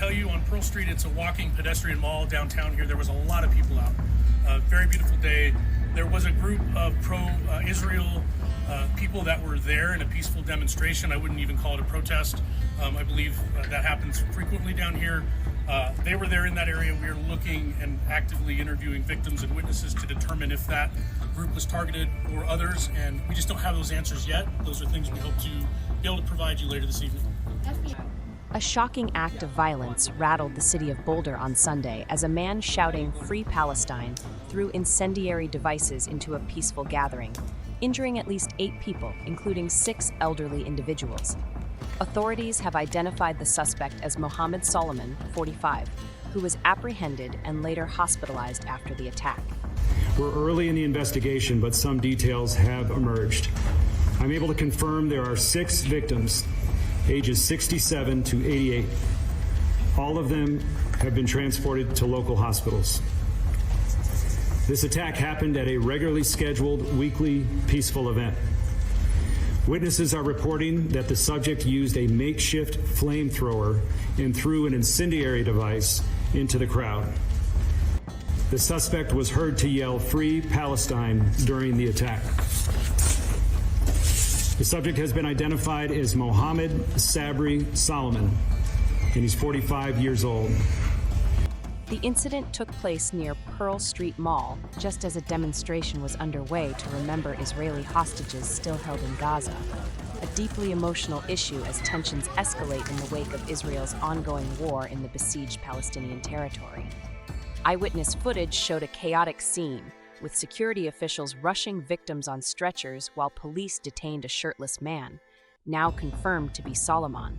tell you, on Pearl Street, it's a walking pedestrian mall downtown here. There was a lot of people out. Very beautiful day. There was a group of pro-Israel people that were there in a peaceful demonstration. I wouldn't even call it a protest. I believe that happens frequently down here. They were there in that area. We are looking and actively interviewing victims and witnesses to determine if that group was targeted or others, and we just don't have those answers yet. Those are things we hope to be able to provide you later this evening. A shocking act of violence rattled the city of Boulder on Sunday as a man shouting "Free Palestine" threw incendiary devices into a peaceful gathering, injuring at least 8 people, including 6 elderly individuals. Authorities have identified the suspect as Mohamed Soliman, 45, who was apprehended and later hospitalized after the attack. We're early in the investigation, but some details have emerged. I'm able to confirm there are 6 victims, ages 67 to 88. All of them have been transported to local hospitals. This attack happened at a regularly scheduled weekly peaceful event. Witnesses are reporting that the subject used a makeshift flamethrower and threw an incendiary device into the crowd. The suspect was heard to yell "Free Palestine" during the attack. The subject has been identified as Mohamed Soliman, and he's 45 years old. The incident took place near Pearl Street Mall, just as a demonstration was underway to remember Israeli hostages still held in Gaza, a deeply emotional issue as tensions escalate in the wake of Israel's ongoing war in the besieged Palestinian territory. Eyewitness footage showed a chaotic scene, with security officials rushing victims on stretchers while police detained a shirtless man, now confirmed to be Soliman.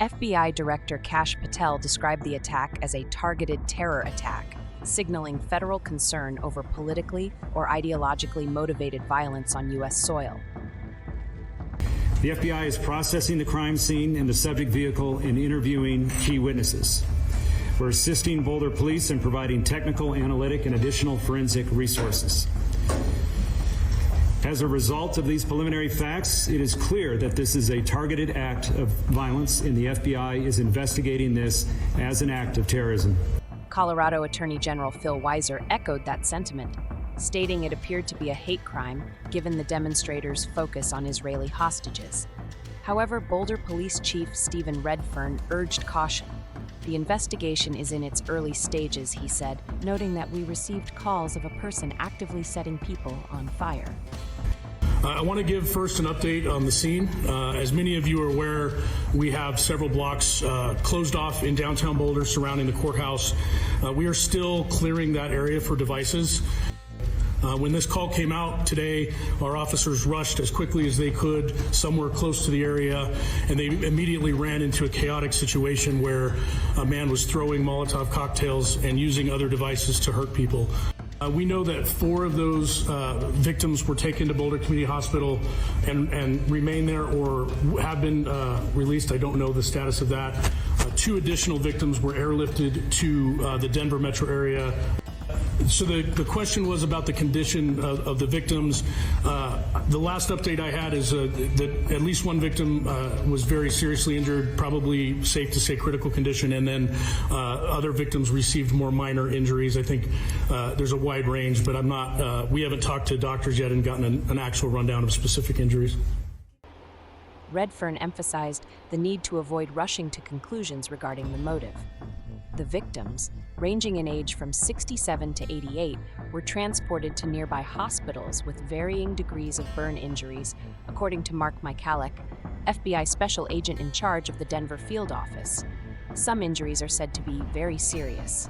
FBI Director Kash Patel described the attack as a targeted terror attack, signaling federal concern over politically or ideologically motivated violence on U.S. soil. The FBI is processing the crime scene and the subject vehicle and interviewing key witnesses. We're assisting Boulder Police in providing technical, analytic, and additional forensic resources. As a result of these preliminary facts, it is clear that this is a targeted act of violence, and the FBI is investigating this as an act of terrorism. Colorado Attorney General Phil Weiser echoed that sentiment, stating it appeared to be a hate crime given the demonstrators' focus on Israeli hostages. However, Boulder Police Chief Stephen Redfern urged caution. The investigation is in its early stages, he said, noting that we received calls of a person actively setting people on fire. I want to give first an update on the scene. As many of you are aware, we have several blocks closed off in downtown Boulder surrounding the courthouse. We are still clearing that area for devices. When this call came out today, our officers rushed as quickly as they could somewhere close to the area, and they immediately ran into a chaotic situation where a man was throwing Molotov cocktails and using other devices to hurt people. We know that 4 of those victims were taken to Boulder Community Hospital and remain there or have been released. I don't know the status of that. 2 additional victims were airlifted to the Denver metro area. So the question was about the condition of the victims. The last update I had is that at least 1 victim was very seriously injured, probably safe to say critical condition, and then other victims received more minor injuries. I think there's a wide range, but we haven't talked to doctors yet and gotten an actual rundown of specific injuries. Redfern emphasized the need to avoid rushing to conclusions regarding the motive. The victims, ranging in age from 67 to 88, were transported to nearby hospitals with varying degrees of burn injuries, according to Mark Michalek, FBI special agent in charge of the Denver field office. Some injuries are said to be very serious.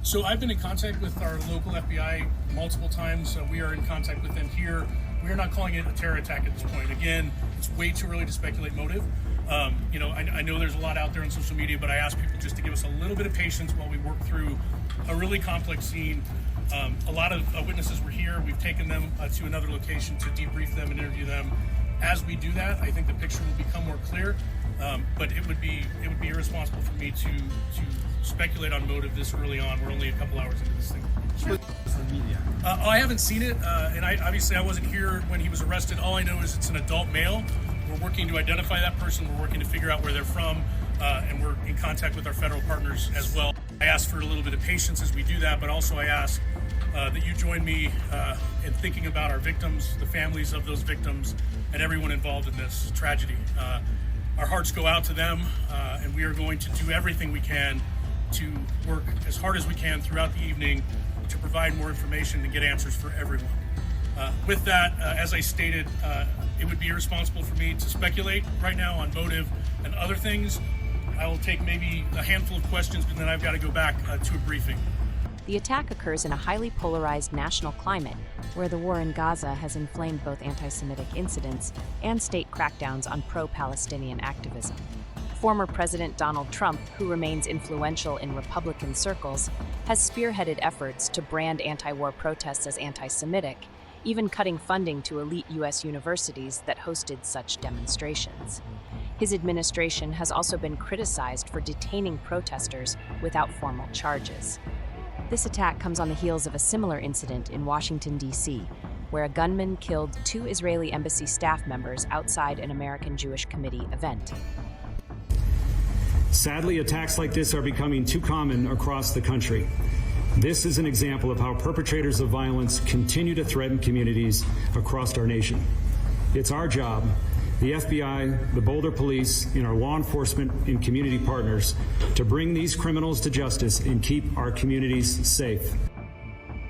So I've been in contact with our local FBI multiple times. We are in contact with them here. We are not calling it a terror attack at this point. Again, it's way too early to speculate motive. I know there's a lot out there on social media, but I ask people just to give us a little bit of patience while we work through a really complex scene. A lot of witnesses were here. We've taken them to another location to debrief them and interview them. As we do that, I think the picture will become more clear. But it would be irresponsible for me to speculate on motive this early on. We're only a couple hours into this thing. I haven't seen it, and I wasn't here when he was arrested. All I know is it's an adult male We're working to identify that person. We're working to figure out where they're from, and we're in contact with our federal partners as well. I ask for a little bit of patience as we do that, but also I ask that you join me in thinking about our victims, the families of those victims, and everyone involved in this tragedy. Our hearts go out to them, and we are going to do everything we can to work as hard as we can throughout the evening to provide more information and get answers for everyone. With that, as I stated, it would be irresponsible for me to speculate right now on motive and other things. I will take maybe a handful of questions, but then I've got to go back to a briefing. The attack occurs in a highly polarized national climate where the war in Gaza has inflamed both anti-Semitic incidents and state crackdowns on pro-Palestinian activism. Former President Donald Trump, who remains influential in Republican circles, has spearheaded efforts to brand anti-war protests as anti-Semitic, even cutting funding to elite U.S. universities that hosted such demonstrations. His administration has also been criticized for detaining protesters without formal charges. This attack comes on the heels of a similar incident in Washington, D.C., where a gunman killed 2 Israeli embassy staff members outside an American Jewish Committee event. Sadly, attacks like this are becoming too common across the country. This is an example of how perpetrators of violence continue to threaten communities across our nation. It's our job, the FBI, the Boulder Police, and our law enforcement and community partners to bring these criminals to justice and keep our communities safe.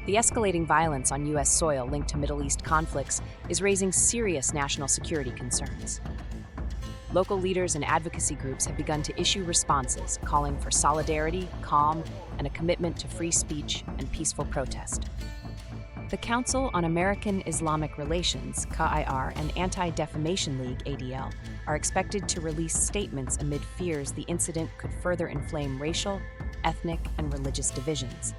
The escalating violence on U.S. soil linked to Middle East conflicts is raising serious national security concerns. Local leaders and advocacy groups have begun to issue responses calling for solidarity, calm, and a commitment to free speech and peaceful protest. The Council on American Islamic Relations, CAIR, and Anti-Defamation League, ADL, are expected to release statements amid fears the incident could further inflame racial, ethnic, and religious divisions.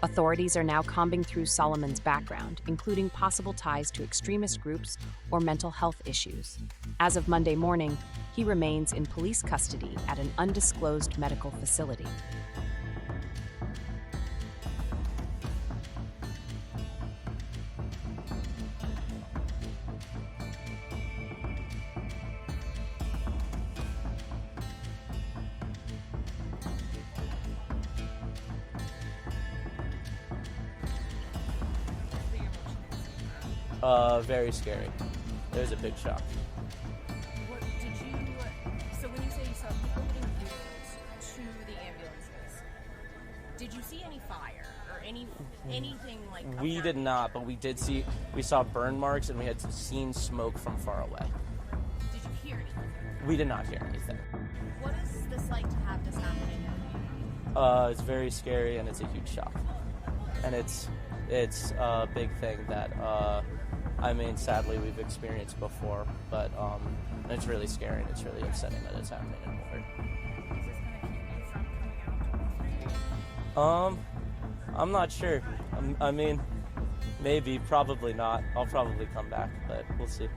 Authorities are now combing through Soliman's background, including possible ties to extremist groups or mental health issues. As of Monday morning, he remains in police custody at an undisclosed medical facility. Very scary. It was a big shock. What did you? So when you say you saw people getting wheeled to the ambulances, did you see any fire or anything like? We did not, but we saw burn marks and we had seen smoke from far away. Did you hear anything? We did not hear anything. What is this like to have this happen in your community? It's very scary and it's a huge shock, and it's a big thing that sadly we've experienced before, but it's really scary and it's really upsetting that it's happening in Boulder. Is this going to keep you from coming out to the I'm not sure. Maybe, probably not. I'll probably come back, but we'll see.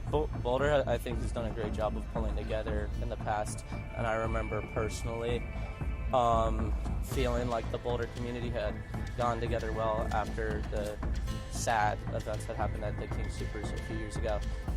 Boulder, I think, has done a great job of pulling together in the past, and I remember personally feeling like the Boulder community had gone together well after the sad events that happened at the King Supers a few years ago.